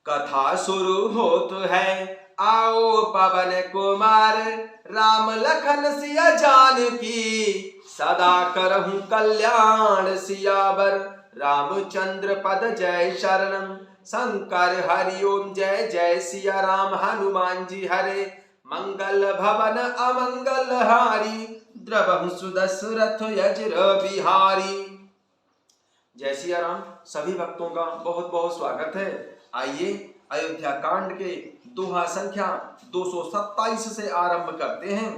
कथा शुरू होत है, आओ पवन कुमार, राम लखन सिया जानकी, सदा करहूं कल्याण सियावर, रामचंद्र पद जय शरणम। शंकर हरिओम जय जय सिया राम, हनुमान जी हरे, मंगल भवन अमंगल हारी, द्रवहु सुदशरथ यज्र बिहारी। जय सिया राम। सभी भक्तों का बहुत बहुत स्वागत है। आइए अयोध्या कांड के दोहा संख्या 227 से आरंभ करते हैं।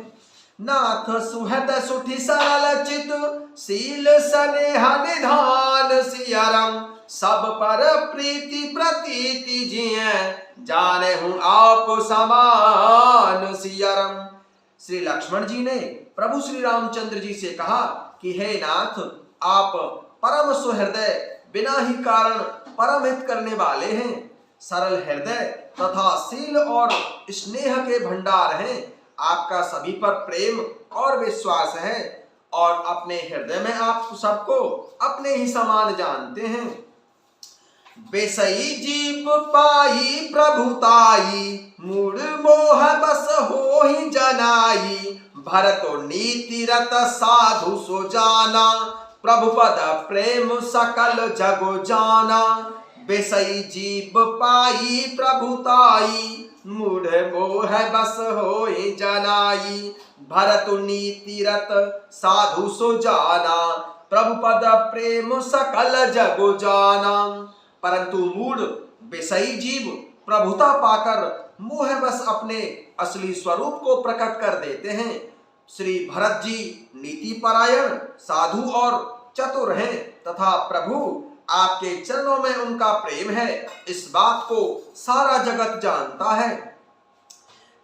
नाथ सुहृद सुठि सरल चित, शील स्नेह निधान सिया राम, सब पर प्रीति प्रतीति जिये, जाने हूँ आप समान सिया राम। श्री लक्ष्मण जी ने प्रभु श्री रामचंद्र जी से कहा कि हे नाथ, आप परम सुहृदय, बिना ही कारण परम हित करने वाले हैं, सरल हृदय तथा शील और स्नेह के भंडार हैं। आपका सभी पर प्रेम और विश्वास है और अपने हृदय में आप सबको अपने ही समान जानते हैं। बेसई जीव पाई प्रभुताई, मूढ़ मोह बस हो ही जनाई, भरतो नीति रत साधु सो जाना, प्रभु पद प्रेम सकल जगो जाना। बेसई जीव पाई प्रभुताई, मूढ़ मोह बस हो ही जनाई, भरतु नीति रत साधु सो जाना, प्रभु पद प्रेम सकल जगो जाना। परंतु मूढ़ बेसई जीव प्रभुता पाकर मोह बस अपने असली स्वरूप को प्रकट कर देते हैं। श्री भरत जी नीति परायण, साधु और चतुर हैं तथा प्रभु आपके चरणों में उनका प्रेम है, इस बात को सारा जगत जानता है।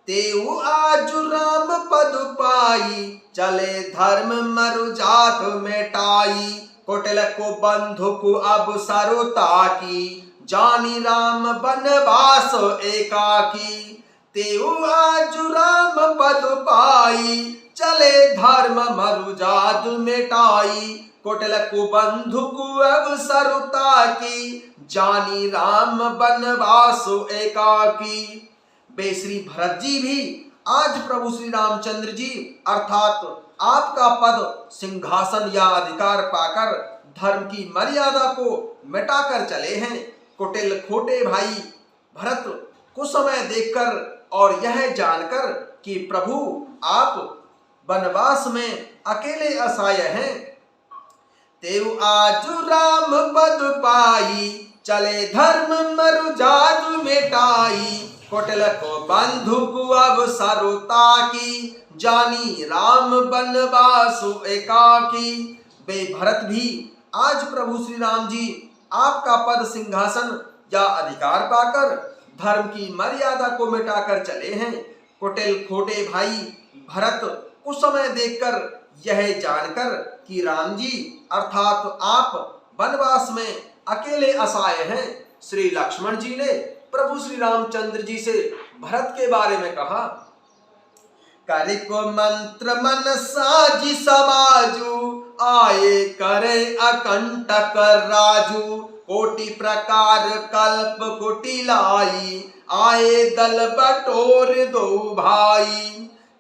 तेऊ आजु राम पद पाई, चले धर्म मरु जात मेटाई, कुटिल को बंधुक अब सरुता की, जानी राम बनवास एकाकी। तेऊ आजु राम पद पाई, चले धर्म मरु जात मेटाई, कुटिल को बंधुक अब सरुता की, जानी राम बनवास एकाकी। बे श्री भरत जी भी आज प्रभु श्री रामचंद्र जी अर्थात आपका पद सिंहासन या अधिकार पाकर धर्म की मर्यादा को मिटाकर चले हैं। कुटिल खोटे भाई भरत कुछ समय देखकर और यह जानकर कि प्रभु आप वनवास में अकेले असहाय हैं, तेऊ आजु राम पद पाई, चले धर्म मरु जात मेटाई, कुटिल को बंधुक अब सरुता की, जानी राम बनवासु एकाकी। बे भरत भी आज प्रभु श्री राम जी आपका पद सिंहासन या अधिकार पाकर धर्म की मर्यादा को मिटाकर चले हैं। कुटिल खोटे भाई भरत कुछ समय देखकर यह जानकर कि राम जी अर्थात आप वनवास में अकेले असहाय हैं, श्री लक्ष्मण जी ने प्रभु श्री रामचंद्र जी से भरत के बारे में कहा, करे को मंत्र मन साजी समाजू, आए करे अकंटक राजू, कोटि प्रकार कल्प कुटिलाई, आए दल बटोर दो भाई।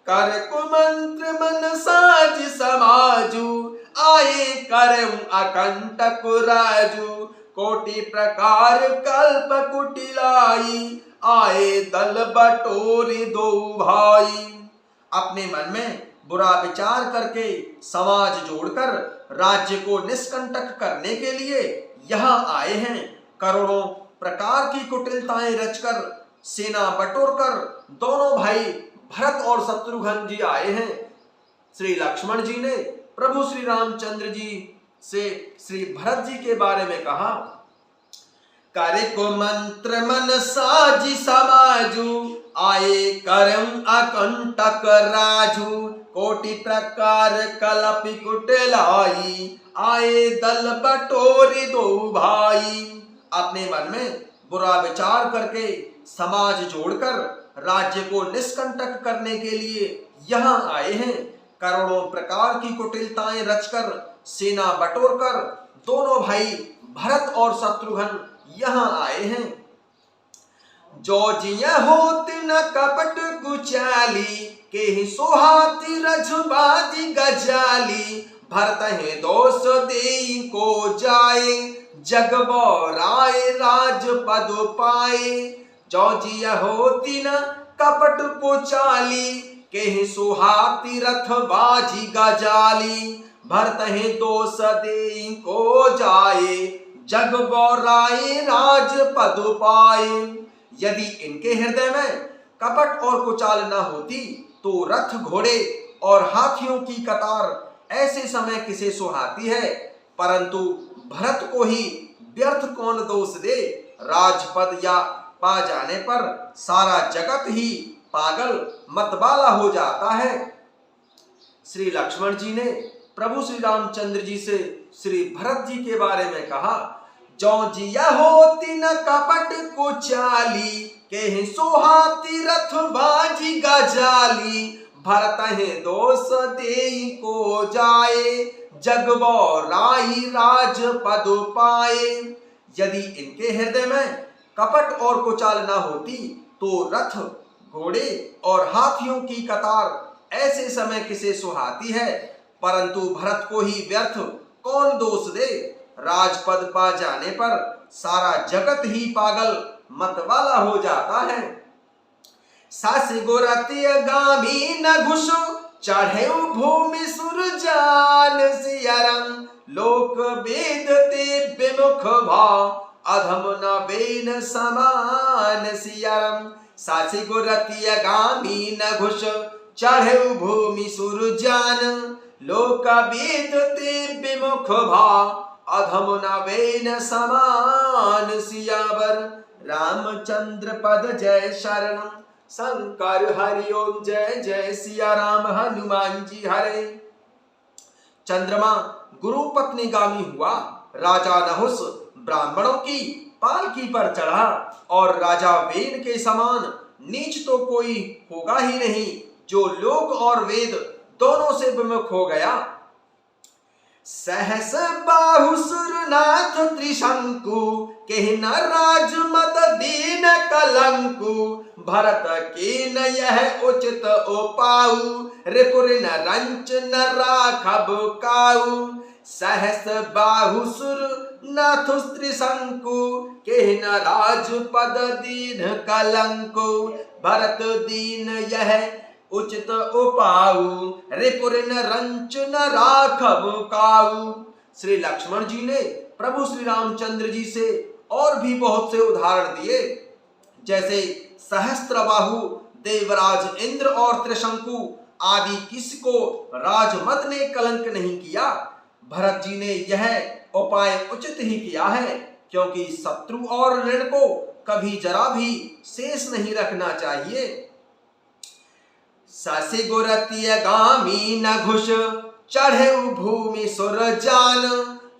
कर को मंत्र मन साज समाजू, आए करे अकंटक राजू, कोटि प्रकार कल्प कुटिलाई, आए दल बटोरी दो भाई। अपने मन में बुरा विचार करके समाज जोड़कर राज्य को निष्कंटक करने के लिए यहाँ आए हैं। करोड़ों प्रकार की कुटिलताएं रचकर सेना बटोरकर दोनों भाई भरत और शत्रुघ्न जी आए हैं। श्री लक्ष्मण जी ने प्रभु श्री रामचंद्र जी से श्री भरत जी के बारे में कहा, करे को मंत्र मन साजी समाजू, आए करम अकंटक राजू, कोटि प्रकार कलपि कुटिलाई, आए दल बटोरी दो भाई। अपने मन में बुरा विचार करके समाज जोड़कर राज्य को निष्कंटक करने के लिए यहाँ आए हैं। करोड़ों प्रकार की कुटिलताएं रचकर सेना बटोरकर दोनों भाई भरत और शत्रुघ्न यहाँ आए हैं। जो जिया होत न कपट कुचाली, के सोहाती रजबाजी गजाली। भरत है दोष दे को जाए, जग राय राज पद पाए। जो जिया होती न कपट कुचाली, के सुहाती रथ बाजी गजाली। भरत है दोष दे को जाए, जग राय राज पद पाए। यदि इनके हृदय में कपट और कुचाल न होती तो रथ घोड़े और हाथियों की कतार ऐसे समय किसे सुहाती है। परंतु भरत को ही व्यर्थ कौन दोष दे। राजपद या पा जाने पर सारा जगत ही पागल मतवाला हो जाता है। श्री लक्ष्मण जी ने प्रभु श्री रामचंद्र जी से श्री भरत जी के बारे में कहा, जो जिया होती न कपट कुचाली, के सोहाती रथ बाजी गजाली। भरत है दोष दे को जाए, जग राई राज पद पाए। यदि इनके हृदय में कपट और कुचाल न होती तो रथ घोड़े और हाथियों की कतार ऐसे समय किसे सुहाती है। परंतु भरत को ही व्यर्थ कौन दोष दे। राजपद पा जाने पर सारा जगत ही पागल मतवाला हो जाता है। सासी गोरती गामी न घुसो, चढ़े भूमि सुरजान सियरम। लोक वेद ते विमुख भाव, अधम न वेन समान सियरम। सासी गोरती गामी न घुस, चढ़े भूमि सुरजान। लोक वेद ते विमुख भाव, अधम न वेन समान सियावर। रामचंद्र पद जय शरणम, शंकर हरि ओम जय जय सिया राम हनुमान जी हरे। चंद्रमा गुरु पत्नी गामी हुआ। राजा नहुस ब्राह्मणों की पालकी पर चढ़ा और राजा वेन के समान नीच तो कोई होगा ही नहीं, जो लोक और वेद दोनों से विमुख हो गया। सहस बाहुसुरनाथ त्रिशंकु, कहना राज मत दीन कलंकु। भरत की न यह उचित उपाऊ, रिपुर न रंच न राखब काऊ। सहस बाहुसुर नाथ त्रिशंकु, कहना राज पद दीन कलंकु। भरत दीन यह उचित उपाऊ, रिपुर न रंच न राखब काऊ। श्री लक्ष्मण जी ने प्रभु श्री रामचंद्र जी से और भी बहुत से उदाहरण दिए, जैसे सहस्त्रबाहु देवराज इंद्र और त्रिशंकु आदि किसी को राजमद ने कलंक नहीं किया। भरत जी ने यह उपाय उचित ही किया है, क्योंकि शत्रु और ऋण को कभी जरा भी शेष नहीं रखना चाहिए। सासी गोरती गामी न घुस, चढ़े भूमि सुरजान।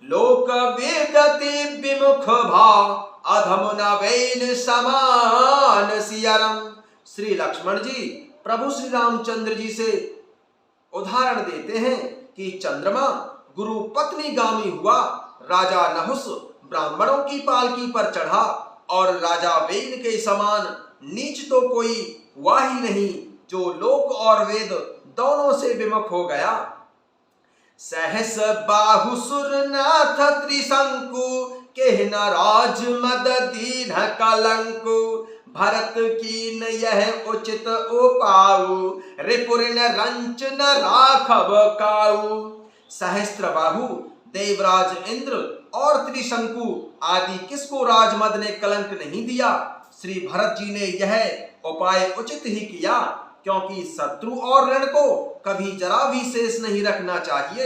लोक वेदते विमुख भाव, अधम न वेन समान सियरम। श्री लक्ष्मण जी प्रभु श्री रामचंद्र जी से उदाहरण देते हैं कि चंद्रमा गुरु पत्नी गामी हुआ। राजा नहुस ब्राह्मणों की पालकी पर चढ़ा और राजा वेन के समान नीच तो कोई हुआ ही नहीं, जो लोक और वेद दोनों से विमुख हो गया। सहस बाहुसुर नाथ त्रिशंकु, कहना राज मद दीन कलंकु। भरत कीन यह उचित उपाऊ, रिपुर न रंच न राखब काऊ। सहस्त्र बाहु देवराज इंद्र और त्रिशंकु आदि किसको राजमद ने कलंक नहीं दिया। श्री भरत जी ने यह उपाय उचित ही किया, क्योंकि शत्रु और ऋण को कभी जरा भी शेष नहीं रखना चाहिए।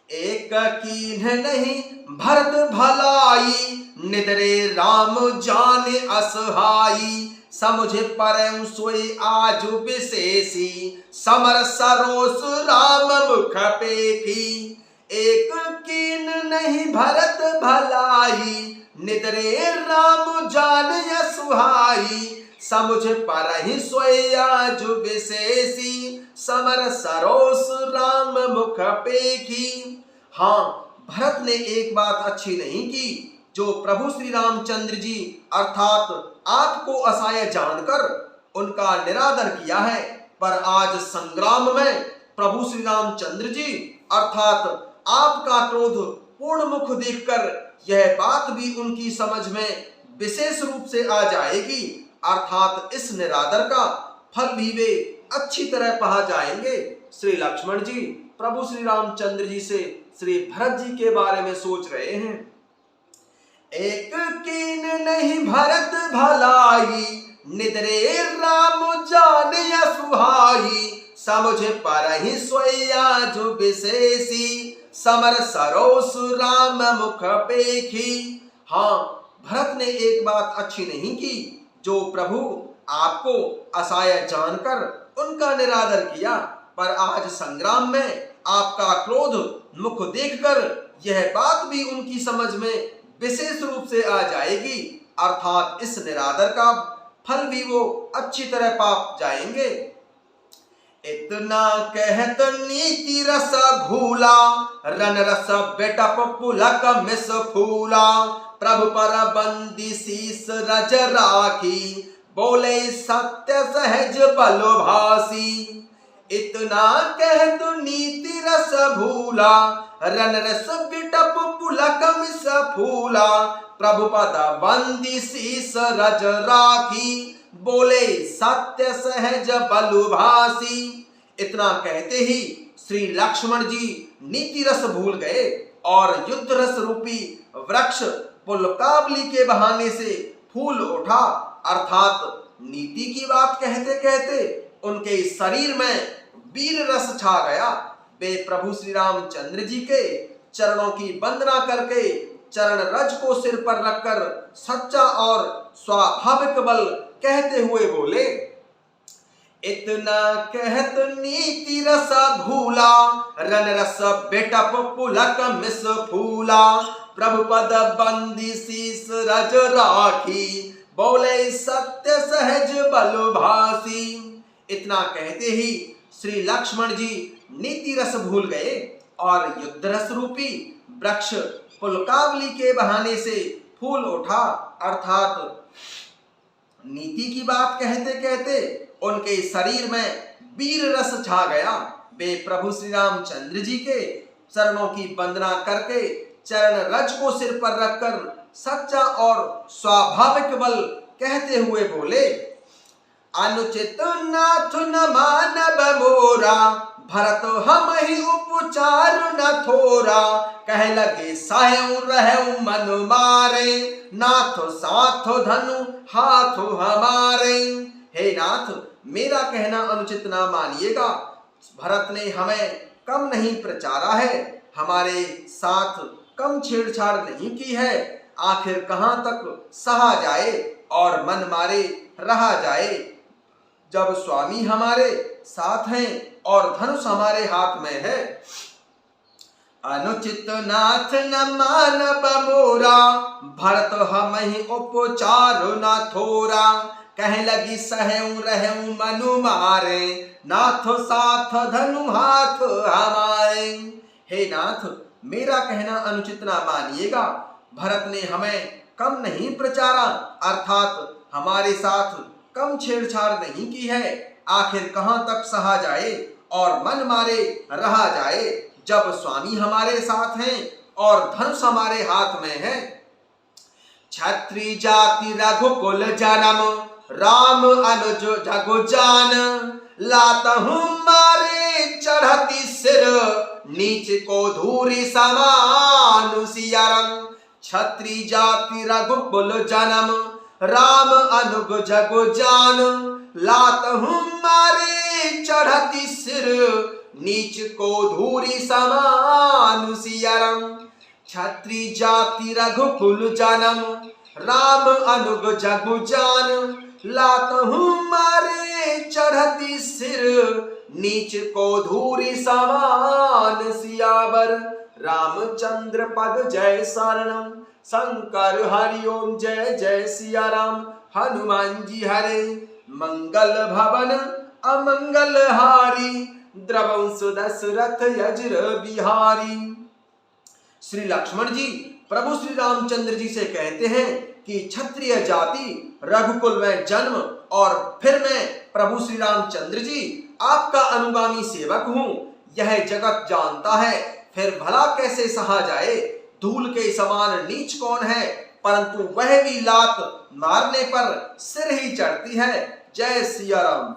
एक कीन्ह नहीं भरत भलाई, निदरे राम जाने असहाई। समुझे परम सोई आजु विशेषी, समर सरोस राम मुख पेखी। एक कीन नहीं भरत भलाई, निदरे राम जाने असहाई। समुझ परहि सोई आजु विशेषी, समर सरोस राम मुख पेखी। हाँ, भरत ने एक बात अच्छी नहीं की जो प्रभु श्री रामचंद्र जी अर्थात आपको असहाय जानकर उनका निरादर किया है, पर आज संग्राम में प्रभु श्री रामचंद्र जी अर्थात आपका क्रोध पूर्ण मुख देखकर यह बात भी उनकी समझ में विशेष रूप से आ जाएगी, अर्थात इस निरादर का फल भी वे अच्छी तरह पा जाएंगे। श्री लक्ष्मण जी प्रभु श्री रामचंद्र जी से श्री भरत जी के बारे में सोच रहे हैं। एक कीन नहीं भरत भलाई, निद्रे राम जाने सुहाई, समझ पर ही सोया जो विशेषी, समर सरोस राम मुख पेखी। हाँ, भरत ने एक बात अच्छी नहीं की, जो प्रभु आपको असहाय जानकर उनका निरादर किया, पर आज संग्राम में आपका क्रोध मुख देखकर यह बात भी उनकी समझ में विशेष रूप से आ जाएगी, अर्थात इस निरादर का फल भी वो अच्छी तरह पा जाएंगे। इतना कहत नीति रस घूला, रन रस बेटप पुलक मिस फूला, प्रभु पर बंदी शीस रज राखी, बोले सत्य सहज बलो भासी। इतना कहत नीति रस भूला, रन रस बिटप पुलक मिस फूला, प्रभु पद बंदी शीस रज राखी, बोले सत्य सहज बलु भासी। इतना कहते ही श्री लक्ष्मण जी नीति रस भूल गए और युद्ध रस रूपी वृक्ष पुलकावली के बहाने से फूल उठा, अर्थात नीति की बात कहते कहते उनके शरीर में वीर रस छा गया। वे प्रभु श्री रामचंद्र जी के चरणों की वंदना करके चरण रज को सिर पर रखकर सच्चा और स्वाभाविक बल कहते हुए बोले। इतना कहत नीति रस भूला, रन रस बेटप पुलक मिस फूला, प्रभु पद बंदी शीस रज राखी, बोले सत्य सहज बल भासी। इतना कहते ही श्री लक्ष्मण जी नीति रस भूल गए और युद्ध रस रूपी वृक्ष पुलकावली के बहाने से फूल उठा, अर्थात नीति की बात कहते कहते उनके शरीर में वीर रस छा गया। वे प्रभु श्री रामचंद्र जी के चरणों की वंदना करके चरण रज को सिर पर रखकर सच्चा और स्वाभाविक बल कहते हुए बोले। अनुचित नाथ न मानव मोरा, भरत हम ही उपचार न थोरा, कह लगे सायु रहु मन मारे, नाथ साथ धनु हाथ हमारे। हे नाथ, मेरा कहना अनुचित ना मानिएगा। भरत ने हमें कम नहीं प्रचारा है, हमारे साथ कम छेड़छाड़ नहीं की है। आखिर कहां तक सहा जाए और मन मारे रहा जाए, जब स्वामी हमारे साथ हैं और धनुष हमारे हाथ में है। अनुचित नाथ न मानव मोरा, भरत हम ही उपचार न थोरा, कह लगी सहु रहु मनु मारे, नाथ साथ धनु हाथ हमारे। हे नाथ, मेरा कहना अनुचित ना मानिएगा। भरत ने हमें कम नहीं प्रचारा, अर्थात हमारे साथ कम छेड़छाड़ नहीं की है। आखिर कहां तक सहा जाए और मन मारे रहा जाए, जब स्वामी हमारे साथ हैं और धनुष हमारे हाथ में है। क्षत्रिय जाति रघुकुल जन्म, राम अनुज जगु जान, लातहु मारे चढ़ती सिर, नीच को धूरी समान सियारम। क्षत्रिय जाति रघुकुल जन्म, राम अनुग जगु जान, लातहु मारे चढ़ती सिर, नीच को धूरी समान सियारम। क्षत्रिय जाति रघुकुल जन्म, राम अनुग जगु जान, लातहु मारे चढ़ती सिर, नीच को धूरी समान सियावर। रामचंद्र पद जय शरणम, शंकर हरिओम जय जय सिया राम। हनुमान जी हरे मंगल भवन अमंगल हारी, द्रवंश दशरथ यज्र बिहारी। श्री लक्ष्मण जी प्रभु श्री रामचंद्र जी से कहते हैं कि क्षत्रिय जाति, रघुकुल में जन्म और फिर मैं प्रभु श्री रामचंद्र जी आपका अनुगामी सेवक हूँ, यह जगत जानता है, फिर भला कैसे सहा जाए। धूल के समान नीच कौन है, परंतु वह भी लात मारने पर सिर ही चढ़ती है। जय सिया राम।